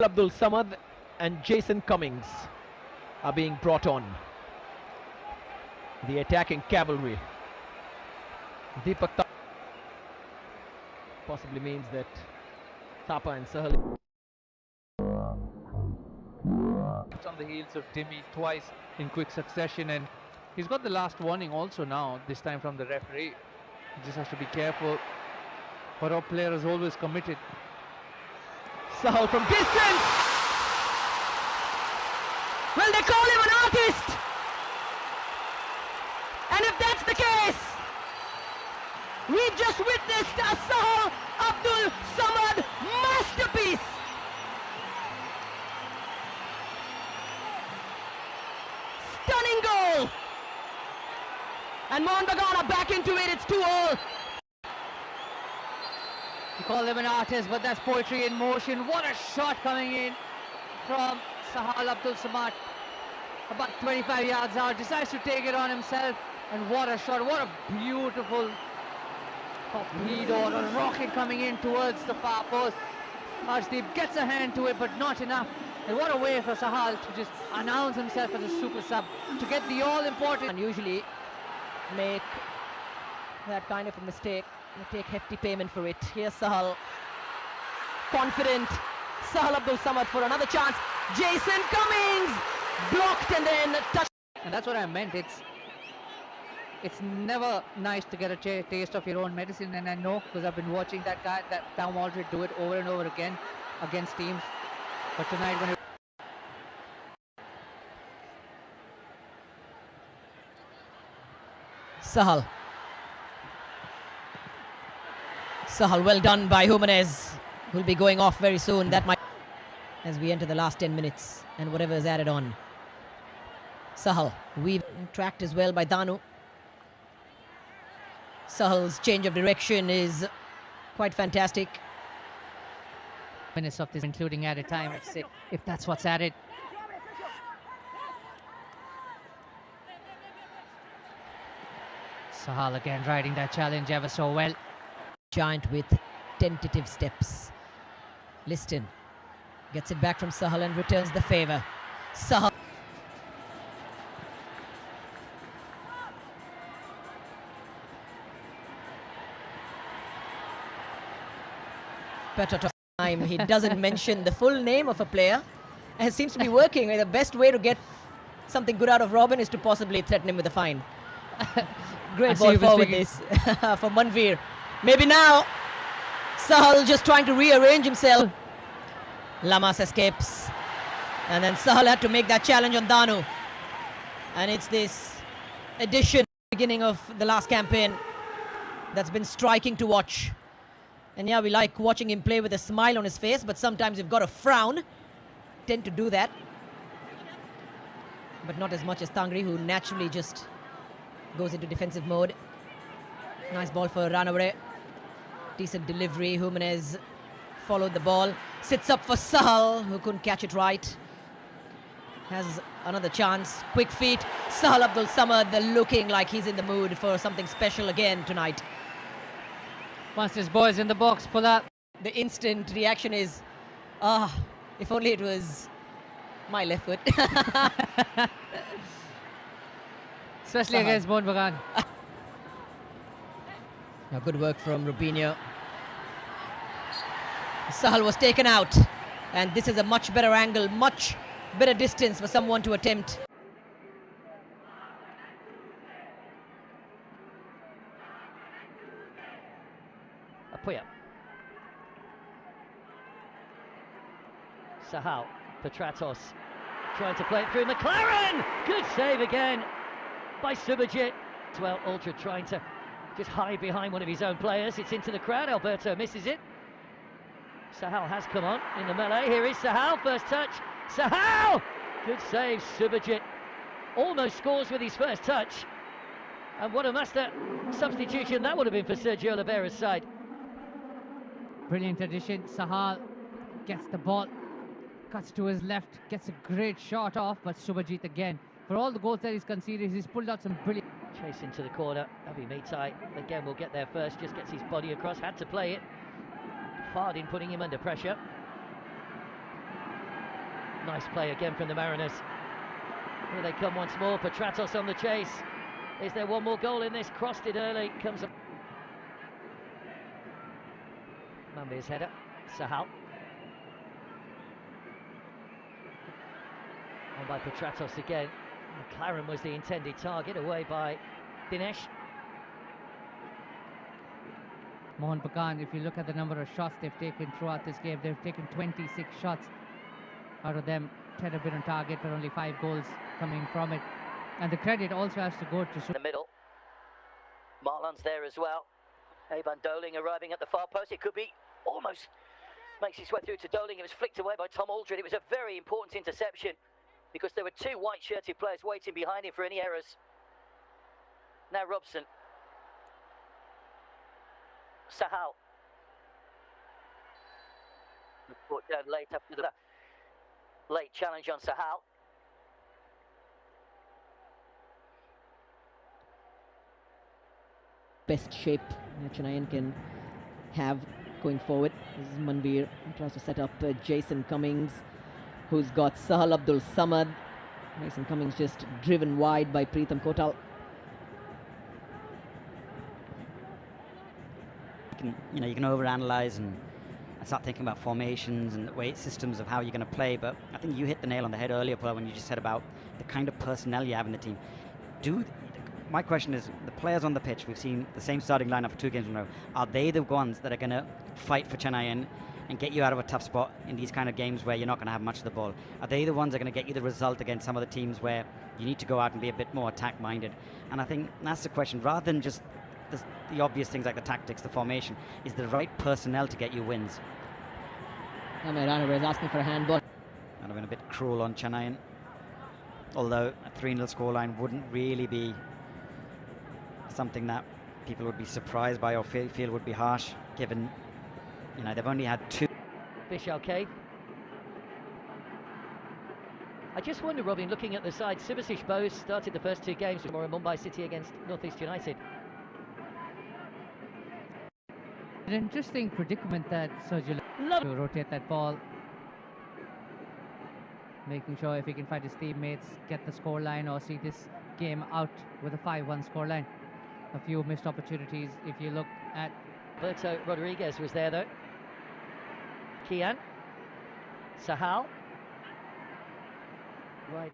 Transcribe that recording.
Abdul-Samad and Jason Cummings are being brought on. The attacking cavalry. Deepak possibly means that Thapa and Sahal on the heels of Timmy twice in quick succession, and he's got the last warning also now, this time from the referee. He just has to be careful, but our player is always committed. Sahal from distance. Well, they call him an artist, and if that's the case, we've just witnessed a Sahal Abdul-Samad masterpiece. Stunning goal, and Mohun Bagan are back into it. It's 2-all. You call him an artist, but that's poetry in motion. What a shot coming in from Sahal Abdul-Samad. About 25 yards out, decides to take it on himself, and what a shot, what a beautiful torpedo, a rocket coming in towards the far post. Arshdeep gets a hand to it, but not enough. And what a way for Sahal to just announce himself as a super sub, to get the all-important. And usually make that kind of a mistake. They take hefty payment for it. Here's Sahal, confident. Sahal Abdul-Samad for another chance. Jason Cummings blocked and then touched. And that's what I meant. It's never nice to get a taste of your own medicine, and I know because I've been watching that guy, that 𝗕𝗏𝗔𝗟, do it over and over again against teams. But tonight, when Sahal, well done by 𝗕𝗏𝗔𝗟, who'll be going off very soon. That might, as we enter the last 10 minutes and whatever is added on. Sahal, we've tracked as well by Danu. Sahal's change of direction is quite fantastic. minutes of this, including added time, let's say, if that's what's added. Sahal again riding that challenge ever so well. Giant with tentative steps. Liston gets it back from Sahal and returns the favour. Sahal. Better time. He doesn't mention the full name of a player, and it seems to be working. The best way to get something good out of Robin is to possibly threaten him with a fine. Great ball forward this for Manveer. Maybe now Sahal just trying to rearrange himself. Lamas escapes, and then Sahal had to make that challenge on Danu, and it's this addition beginning of the last campaign that's been striking to watch. And yeah, we like watching him play with a smile on his face, but sometimes you've got a frown. Tend to do that, but not as much as 𝗕𝗏𝗏𝗧𝗏, who naturally just goes into defensive mode. Nice ball for Ranaware. Decent delivery. 𝗕𝗏𝗏𝗧𝗏 followed the ball. Sits up for Sahal, who couldn't catch it right. Has another chance. Quick feet. Sahal Abdul-Samad looking like he's in the mood for something special again tonight. Once his boys in the box pull up. The instant reaction is, if only it was my left foot. Especially Sahal against Mohun Bagan. Now good work from Rubinho. Sahal was taken out, and this is a much better angle, much better distance for someone to attempt. 𝗕𝗏𝗏𝗏𝗏. Sahal, Petratos trying to play it through McLaren. Good save again by 𝗕𝗏𝗔𝗟. Well, Ultra trying to just hide behind one of his own players. It's into the crowd. Alberto misses it. Sahal has come on in the melee. Here is Sahal, first touch. Sahal! Good save, 𝗕𝗏𝗔𝗟. Almost scores with his first touch. And what a master substitution that would have been for Sergio Oliveira's side. Brilliant addition. Sahal gets the ball, cuts to his left, gets a great shot off, but 𝗕𝗏𝗔𝗏𝗏 again. For all the goals that he's conceded, he's pulled out some brilliant. Chase into the corner. 𝗕𝗏𝗏𝗏𝗏 again will get there first, just gets his body across, had to play it. Fardin putting him under pressure. Nice play again from the Mariners. Here they come once more. 𝗵𝗵𝗃𝗃𝗃 on the chase. Is there one more goal in this? Crossed it early. Comes up. 𝗦𝗔𝗠𝗔𝗏 header. Sahal. On by 𝗵𝗵𝗃𝗃𝗃 again. McLaren was the intended target, away by Dinesh. Mohun Bagan, if you look at the number of shots they've taken throughout this game, they've taken 26 shots. Out of them, 10 have been on target, but only 5 goals coming from it. And the credit also has to go to... In the middle. Marlon's there as well. 𝗦𝗷𝗍𝗀𝗃𝗃 arriving at the far post. It could be almost... Makes its way through to 𝗬𝗃𝗃. It was flicked away by 𝗦𝗷𝗔𝗛𝗃𝗃. It was a very important interception because there were 2 white-shirted players waiting behind him for any errors. Now Robson. Sahal. Brought down late after the late challenge on Sahal. Best shape 𝗦𝗔𝗠𝗃𝗃 can have going forward. This is Manveer who tries to set up Jason Cummings, who's got Sahal Abdul Samad. Jason Cummings just driven wide by Pritham Kotal. You can overanalyze and start thinking about formations and weight systems of how you're going to play, but I think you hit the nail on the head earlier, Paul, when you just said about the kind of personnel you have in the team. My question is, the players on the pitch, we've seen the same starting lineup for 2 games in a row. Are they the ones that are going to fight for 𝗦𝗍𝗃𝗃 and get you out of a tough spot in these kind of games where you're not going to have much of the ball? Are they the ones that are going to get you the result against some of the teams where you need to go out and be a bit more attack-minded? And I think that's the question, rather than just the obvious things like the tactics, the formation, is the right personnel to get you wins. Amiranova is asking for a handball. That would have been a bit cruel on 𝗦𝗍𝗃𝗃, although a 3-0 scoreline wouldn't really be something that people would be surprised by or feel would be harsh, given they've only had 2. 𝗵𝗵𝗃𝗃𝗃. I just wonder, Robin, looking at the side, 𝗵𝗵𝗃𝗃𝗃 started the first 2 games for Mumbai City against Northeast United. An interesting predicament that Sergio to rotate that ball, making sure if he can find his teammates, get the scoreline, or see this game out with a 5-1 scoreline. A few missed opportunities if you look at... Alberto Rodriguez was there though. Kian. Sahal. Right.